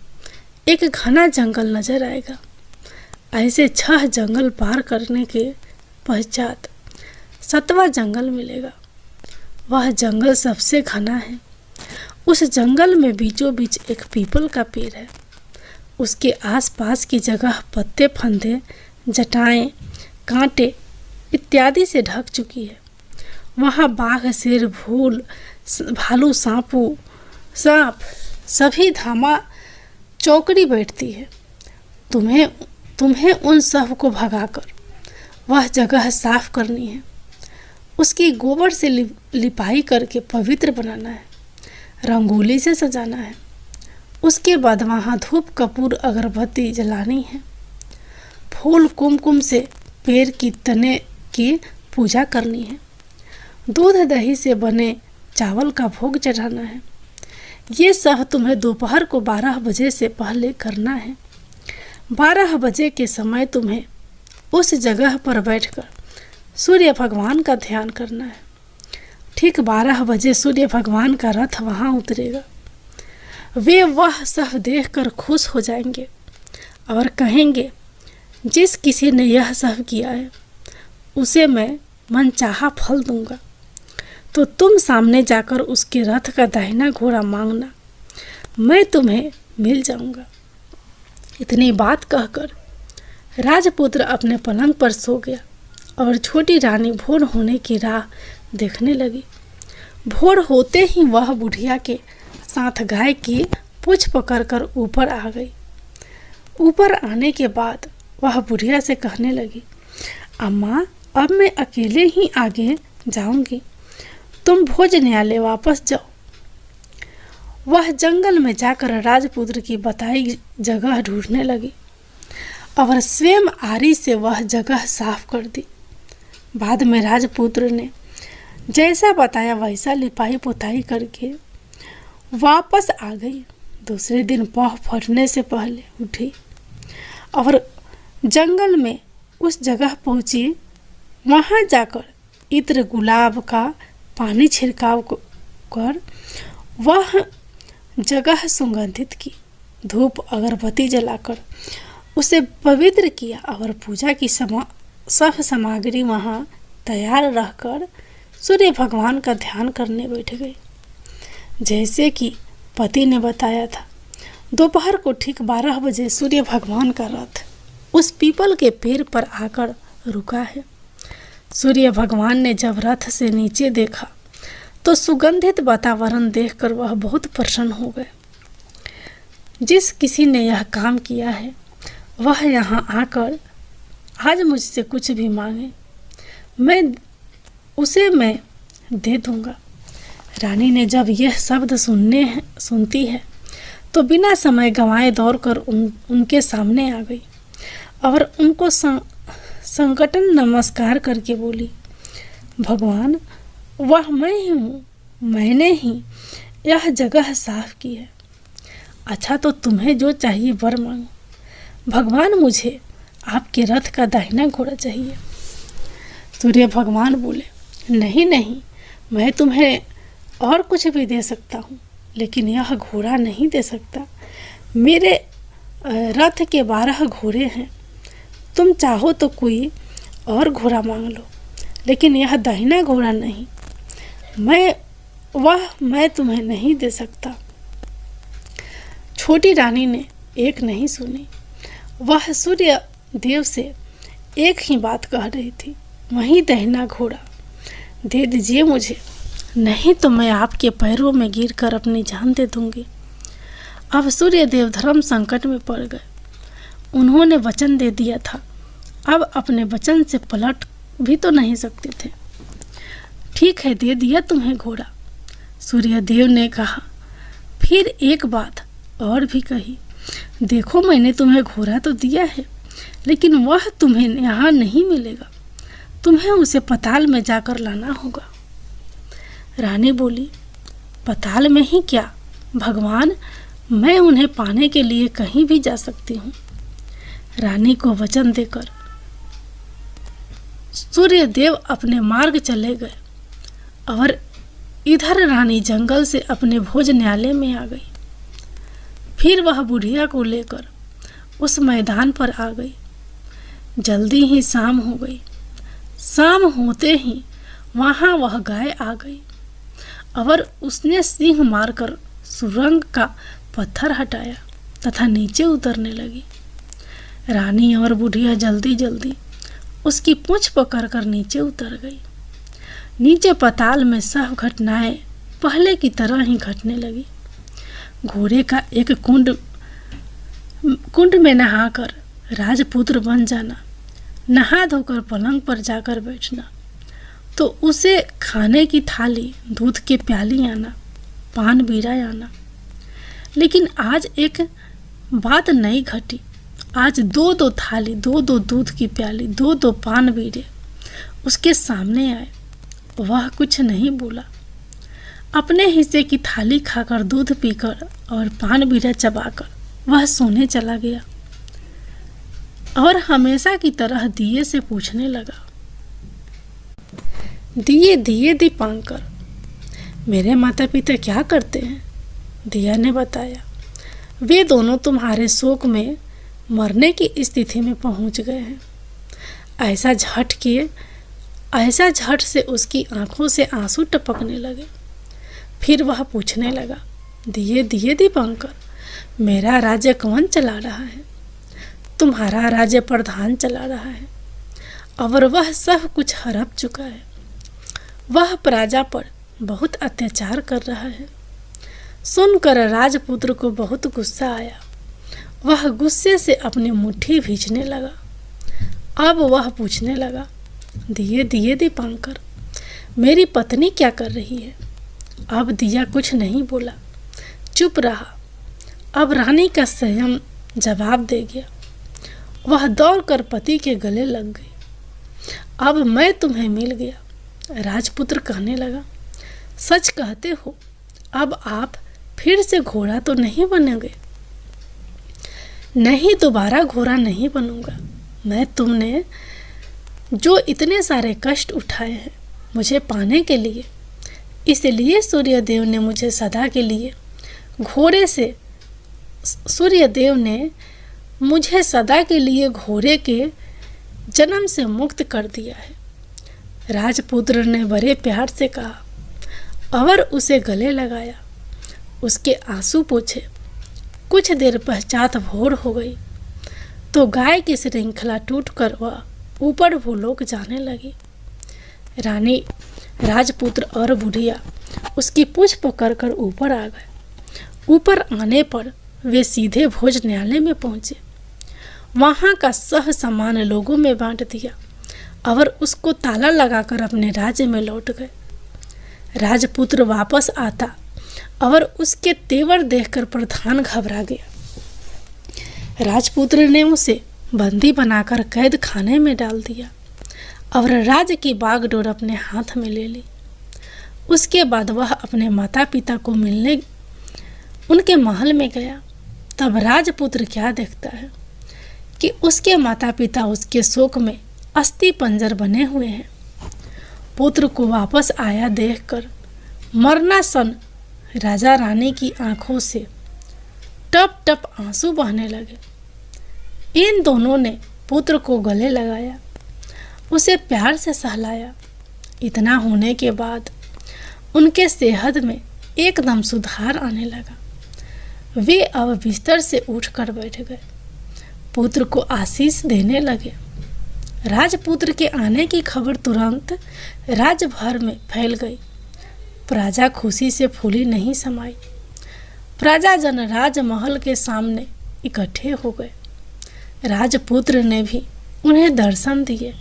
एक घना जंगल नजर आएगा। ऐसे 6 जंगल पार करने के पश्चात 7वां जंगल मिलेगा। वह जंगल सबसे घना है। उस जंगल में बीचों बीच एक पीपल का पेड़ है। उसके आसपास की जगह पत्ते फंदे, जटाएं, कांटे इत्यादि से ढक चुकी है। वहाँ बाघ, शेर, भालू, सांप सभी धामा चौकड़ी बैठती है। तुम्हें उन सब को भगाकर वह जगह साफ करनी है। उसकी गोबर से लिपाई करके पवित्र बनाना है। रंगोली से सजाना है। उसके बाद वहाँ धूप, कपूर, अगरबत्ती जलानी है। फूल, कुमकुम से पेड़ की तने की पूजा करनी है। दूध दही से बने चावल का भोग चढ़ाना है। ये सब तुम्हें दोपहर को 12 बजे से पहले करना है। 12 बजे के समय तुम्हें उस जगह पर बैठकर सूर्य भगवान का ध्यान करना है। ठीक 12 बजे सूर्य भगवान का रथ वहाँ उतरेगा। वे वह सब देखकर खुश हो जाएंगे और कहेंगे, जिस किसी ने यह सब किया है उसे मैं मनचाहा फल दूंगा। तो तुम सामने जाकर उसके रथ का दाहिना घोड़ा मांगना, मैं तुम्हें मिल जाऊंगा। इतनी बात कहकर राजपुत्र अपने पलंग पर सो गया और छोटी रानी भोर होने की राह देखने लगी। भोर होते ही वह बुढ़िया के साथ गाय की पूंछ पकड़कर ऊपर आ गई। ऊपर आने के बाद वह बुढ़िया से कहने लगी, अम्मा, अब मैं अकेले ही आगे जाऊंगी, तुम भोजनालय वापस जाओ। वह जंगल में जाकर राजपुत्र की बताई जगह ढूंढने लगी और स्वयं आरी से वह जगह साफ कर दी। बाद में राजपुत्र ने जैसा बताया वैसा लिपाई पुताई करके वापस आ गई। दूसरे दिन पौह फटने से पहले उठी और जंगल में उस जगह पहुंची। वहां जाकर इत्र, गुलाब का पानी छिड़काव कर वह जगह सुगंधित की। धूप अगरबत्ती जलाकर उसे पवित्र किया और पूजा की सब सामग्री वहाँ तैयार रहकर सूर्य भगवान का ध्यान करने बैठ गए। जैसे कि पति ने बताया था, दोपहर को ठीक 12 बजे सूर्य भगवान का रथ उस पीपल के पेड़ पर आकर रुका है। सूर्य भगवान ने जब रथ से नीचे देखा तो सुगंधित वातावरण देखकर वह बहुत प्रसन्न हो गए। जिस किसी ने यह काम किया है वह यहाँ आकर आज मुझसे कुछ भी मांगे, मैं दे दूंगा। रानी ने जब यह शब्द सुनती है तो बिना समय गंवाए दौड़कर उनके सामने आ गई और उनको संकटन नमस्कार करके बोली, भगवान वह मैं ही हूँ, मैंने ही यह जगह साफ की है। अच्छा तो तुम्हें जो चाहिए वर मांगो। भगवान मुझे आपके रथ का दाहिना घोड़ा चाहिए। सूर्य भगवान बोले, नहीं नहीं, मैं तुम्हें और कुछ भी दे सकता हूँ, लेकिन यह घोड़ा नहीं दे सकता। मेरे रथ के 12 घोड़े हैं, तुम चाहो तो कोई और घोड़ा मांग लो, लेकिन यह दाहिना घोड़ा नहीं, मैं तुम्हें नहीं दे सकता। छोटी रानी ने एक नहीं सुनी। वह सूर्य देव से एक ही बात कह रही थी, वही दाहिना घोड़ा दे दीजिए मुझे, नहीं तो मैं आपके पैरों में गिरकर अपनी जान दे दूंगी। अब सूर्य देव धर्म संकट में पड़ गए। उन्होंने वचन दे दिया था, अब अपने वचन से पलट भी तो नहीं सकते थे। ठीक है, दे दिया तुम्हें घोड़ा। सूर्य देव ने कहा, फिर एक बात और भी कही, देखो मैंने तुम्हें घोड़ा तो दिया है, लेकिन वह तुम्हें यहाँ नहीं मिलेगा, तुम्हें उसे पताल में जाकर लाना होगा। रानी बोली, पताल में ही क्या भगवान, मैं उन्हें पाने के लिए कहीं भी जा सकती हूँ। रानी को वचन देकर सूर्य देव अपने मार्ग चले गए और इधर रानी जंगल से अपने भोजनालय में आ गई। फिर वह बुढ़िया को लेकर उस मैदान पर आ गई। जल्दी ही शाम हो गई। शाम होते ही वहाँ वह गाय आ गई और उसने सींग मारकर सुरंग का पत्थर हटाया तथा नीचे उतरने लगी। रानी और बुढ़िया जल्दी जल्दी उसकी पूंछ पकड़कर नीचे उतर गई। नीचे पताल में सब घटनाएं पहले की तरह ही घटने लगी। घोड़े का एक कुंड में नहाकर राजपुत्र बन जाना, नहा धोकर पलंग पर जाकर बैठना, तो उसे खाने की थाली, दूध के प्याली आना, पान बीड़ा आना। लेकिन आज एक बात नई घटी। आज 2-2 थाली, 2-2 दूध की प्याली, 2-2 पान बीड़े उसके सामने आए। वह कुछ नहीं बोला। अपने हिस्से की थाली खाकर, दूध पीकर और पान बीड़ा चबाकर वह सोने चला गया और हमेशा की तरह दिए से पूछने लगा, दिए दिए दीपांकर, मेरे माता पिता क्या करते हैं? दिया ने बताया, वे दोनों तुम्हारे शोक में मरने की स्थिति में पहुंच गए हैं। ऐसा झट से उसकी आंखों से आंसू टपकने लगे। फिर वह पूछने लगा, दिए दिए दीपांकर, मेरा राज्य कौन चला रहा है? तुम्हारा राज्य प्रधान चला रहा है और वह सब कुछ हड़प चुका है। वह प्रजा पर बहुत अत्याचार कर रहा है। सुनकर राजपुत्र को बहुत गुस्सा आया। वह गुस्से से अपनी मुट्ठी भींचने लगा। अब वह पूछने लगा, दिए दिए दीपांकर, मेरी पत्नी क्या कर रही है? अब दिया कुछ नहीं बोला, चुप रहा। अब रानी का संयम जवाब दे गया। वह दौड़कर पति के गले लग गई। अब मैं तुम्हें मिल गया। राजपुत्र कहने लगा, सच कहते हो, अब आप फिर से घोड़ा तो नहीं बनेंगे? नहीं, दोबारा घोड़ा नहीं बनूंगा। मैं तुमने जो इतने सारे कष्ट उठाए हैं मुझे पाने के लिए, इसलिए सूर्यदेव ने मुझे सदा के लिए घोड़े के जन्म से मुक्त कर दिया है। राजपुत्र ने बड़े प्यार से कहा और उसे गले लगाया, उसके आंसू पोंछे। कुछ देर पश्चात भोर हो गई तो गाय की श्रृंखला टूटकर वह ऊपर भूलोक जाने लगी। रानी, राजपुत्र और बुढ़िया उसकी पूंछ पकड़कर ऊपर आ गए। ऊपर आने पर वे सीधे भोजनालय में पहुंचे। वहां का सब सामान लोगों में बांट दिया और उसको ताला लगाकर अपने राज्य में लौट गए। राजपुत्र वापस आता और उसके तेवर देखकर प्रधान घबरा गया। राजपुत्र ने उसे बंदी बनाकर कैद खाने में डाल दिया और राज की बागडोर अपने हाथ में ले ली। उसके बाद वह अपने माता पिता को मिलने उनके महल में गया। तब राजपुत्र क्या देखता है कि उसके माता पिता उसके शोक में अस्थि पंजर बने हुए हैं। पुत्र को वापस आया देखकर मरनासन राजा रानी की आंखों से टप टप आंसू बहने लगे। इन दोनों ने पुत्र को गले लगाया, उसे प्यार से सहलाया। इतना होने के बाद उनके सेहत में एकदम सुधार आने लगा। वे अब बिस्तर से उठकर बैठ गए, पुत्र को आशीष देने लगे। राजपुत्र के आने की खबर तुरंत राज्य भर में फैल गई। प्रजा खुशी से फूली नहीं समाई। प्रजाजन राजमहल के सामने इकट्ठे हो गए। राजपुत्र ने भी उन्हें दर्शन दिए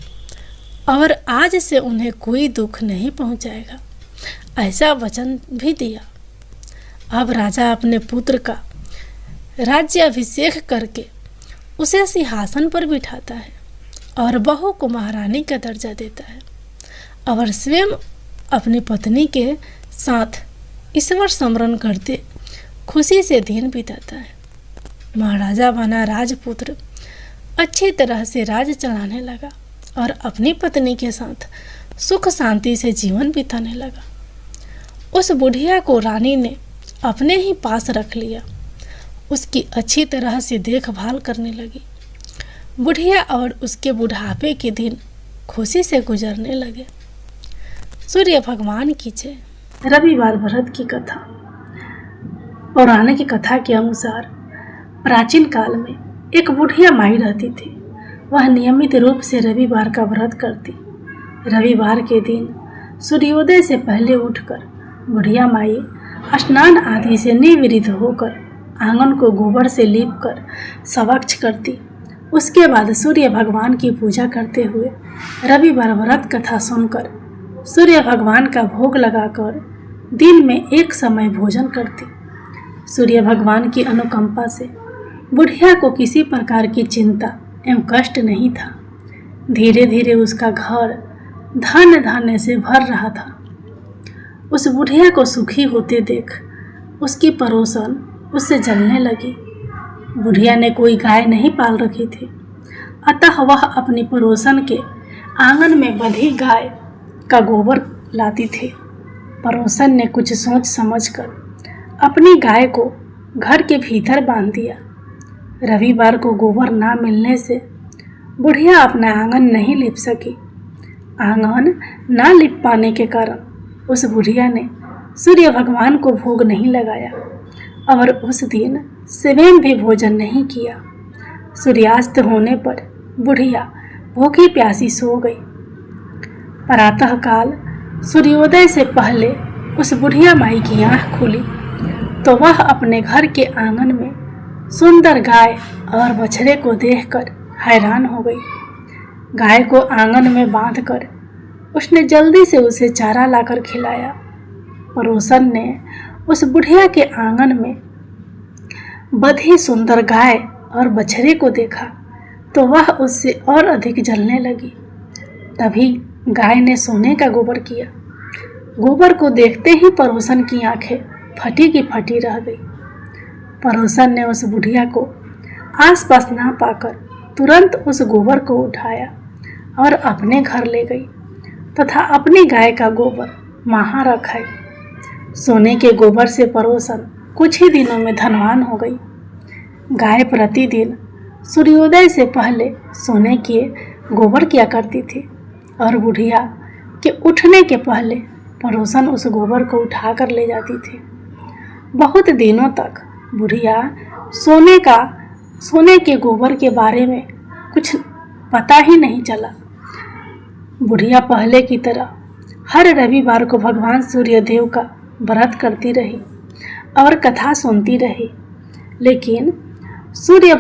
और आज से उन्हें कोई दुख नहीं पहुंचाएगा, ऐसा वचन भी दिया। अब राजा अपने पुत्र का राज्याभिषेक करके उसे सिंहासन पर बिठाता है और बहू को महारानी का दर्जा देता है और स्वयं अपनी पत्नी के साथ ईश्वर स्मरण करते खुशी से दिन बिताता है। महाराजा बना राजपुत्र अच्छी तरह से राज चलाने लगा और अपनी पत्नी के साथ सुख शांति से जीवन बिताने लगा। उस बुढ़िया को रानी ने अपने ही पास रख लिया, उसकी अच्छी तरह से देखभाल करने लगी। बुढ़िया और उसके बुढ़ापे के दिन खुशी से गुजरने लगे। सूर्य भगवान की जय। रविवार व्रत की कथा। पौराणिक कथा के अनुसार प्राचीन काल में एक बुढ़िया माई रहती थी। वह नियमित रूप से रविवार का व्रत करती। रविवार के दिन सूर्योदय से पहले उठकर बुढ़िया माई स्नान आदि से निवृत्त होकर आंगन को गोबर से लीपकर स्वच्छ करती। उसके बाद सूर्य भगवान की पूजा करते हुए रविवार व्रत कथा सुनकर सूर्य भगवान का भोग लगाकर दिन में एक समय भोजन करती। सूर्य भगवान की अनुकंपा से बुढ़िया को किसी प्रकार की चिंता एवं कष्ट नहीं था। धीरे धीरे उसका घर धन धान्य से भर रहा था। उस बुढ़िया को सुखी होते देख उसकी पड़ोसन उससे जलने लगी। बुढ़िया ने कोई गाय नहीं पाल रखी थी, अतः वह अपनी पड़ोसन के आंगन में बंधी गाय का गोबर लाती थी। पड़ोसन ने कुछ सोच समझकर अपनी गाय को घर के भीतर बांध दिया। रविवार को गोबर ना मिलने से बुढ़िया अपना आंगन नहीं लिप सकी। आंगन ना लिप पाने के कारण उस बुढ़िया ने सूर्य भगवान को भोग नहीं लगाया और उस दिन स्वयं भी भोजन नहीं किया। सूर्यास्त होने पर बुढ़िया भूखी प्यासी सो गई। प्रातः काल सूर्योदय से पहले उस बुढ़िया माई की आँख खुली तो वह अपने घर के आंगन में सुंदर गाय और बछड़े को देखकर हैरान हो गई। गाय को आंगन में बांधकर उसने जल्दी से उसे चारा लाकर खिलाया। पड़ोसन ने उस बुढ़िया के आंगन में बंधी सुंदर गाय और बछड़े को देखा तो वह उससे और अधिक जलने लगी। तभी गाय ने सोने का गोबर किया। गोबर को देखते ही पड़ोसन की आंखें फटी की फटी रह गई। पड़ोसन ने उस बुढ़िया को आसपास ना पाकर तुरंत उस गोबर को उठाया और अपने घर ले गई तथा अपनी गाय का गोबर वहाँ रखाई। सोने के गोबर से पड़ोसन कुछ ही दिनों में धनवान हो गई। गाय प्रतिदिन सूर्योदय से पहले सोने के गोबर किया करती थी और बुढ़िया के उठने के पहले पड़ोसन उस गोबर को उठा कर ले जाती थी। बहुत दिनों तक बुढ़िया सोने के गोबर के बारे में कुछ पता ही नहीं चला। बुढ़िया पहले की तरह हर रविवार को भगवान सूर्यदेव का व्रत करती रही और कथा सुनती रही। लेकिन सूर्य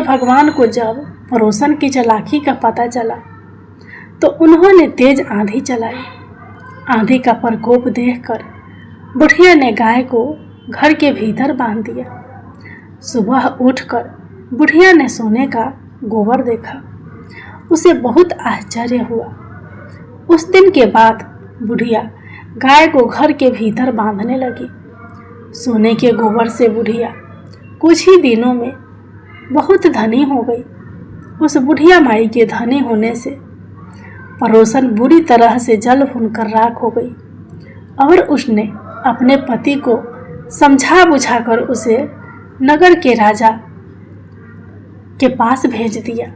भगवान को जब पड़ोसन की चालाकी का पता चला तो उन्होंने तेज आंधी चलाई। आंधी का प्रकोप देखकर बुढ़िया ने गाय को घर के भीतर बांध दिया। सुबह उठकर बुढ़िया ने सोने का गोबर देखा। उसे बहुत आश्चर्य हुआ। उस दिन के बाद बुढ़िया गाय को घर के भीतर बांधने लगी। सोने के गोबर से बुढ़िया कुछ ही दिनों में बहुत धनी हो गई। उस बुढ़िया माई के धनी होने से पड़ोसन बुरी तरह से जल भूनकर राख हो गई और उसने अपने पति को समझा बुझाकर उसे नगर के राजा के पास भेज दिया।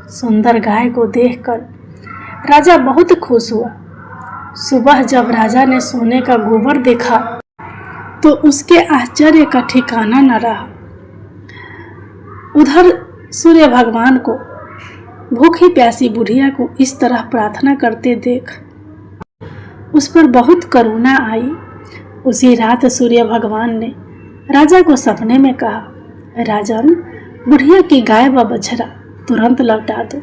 सुंदर गाय को देखकर राजा बहुत खुश हुआ। सुबह जब राजा ने सोने का गोबर देखा तो उसके आश्चर्य का ठिकाना न रहा। उधर सूर्य भगवान को भूखी प्यासी बुढ़िया को इस तरह प्रार्थना करते देख उस पर बहुत करुणा आई। उसी रात सूर्य भगवान ने राजा को सपने में कहा, राजन, बुढ़िया की गाय व बछड़ा तुरंत लौटा दो,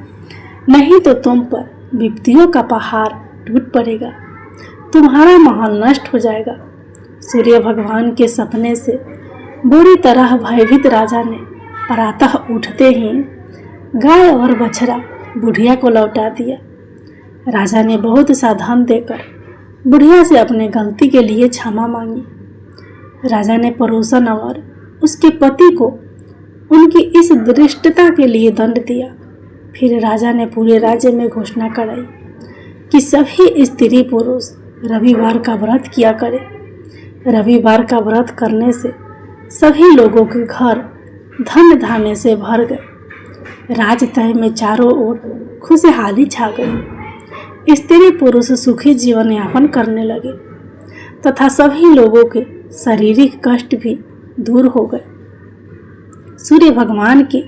नहीं तो तुम पर विपत्तियों का पहाड़ टूट पड़ेगा, तुम्हारा महल नष्ट हो जाएगा। सूर्य भगवान के सपने से बुरी तरह भयभीत राजा ने प्रातः उठते ही गाय और बछड़ा बुढ़िया को लौटा दिया। राजा ने बहुत सा धन देकर बुढ़िया से अपने गलती के लिए क्षमा मांगी। राजा ने पड़ोसन और उसके पति को उनकी इस दृष्टता के लिए दंड दिया। फिर राजा ने पूरे राज्य में घोषणा कराई कि सभी स्त्री पुरुष रविवार का व्रत किया करें। रविवार का व्रत करने से सभी लोगों के घर धन धान्य से भर गए। राजतय में चारों ओर खुशहाली छा गई। स्त्री पुरुष सुखी जीवन यापन करने लगे तथा सभी लोगों के शारीरिक कष्ट भी दूर हो गए। सूर्य भगवान के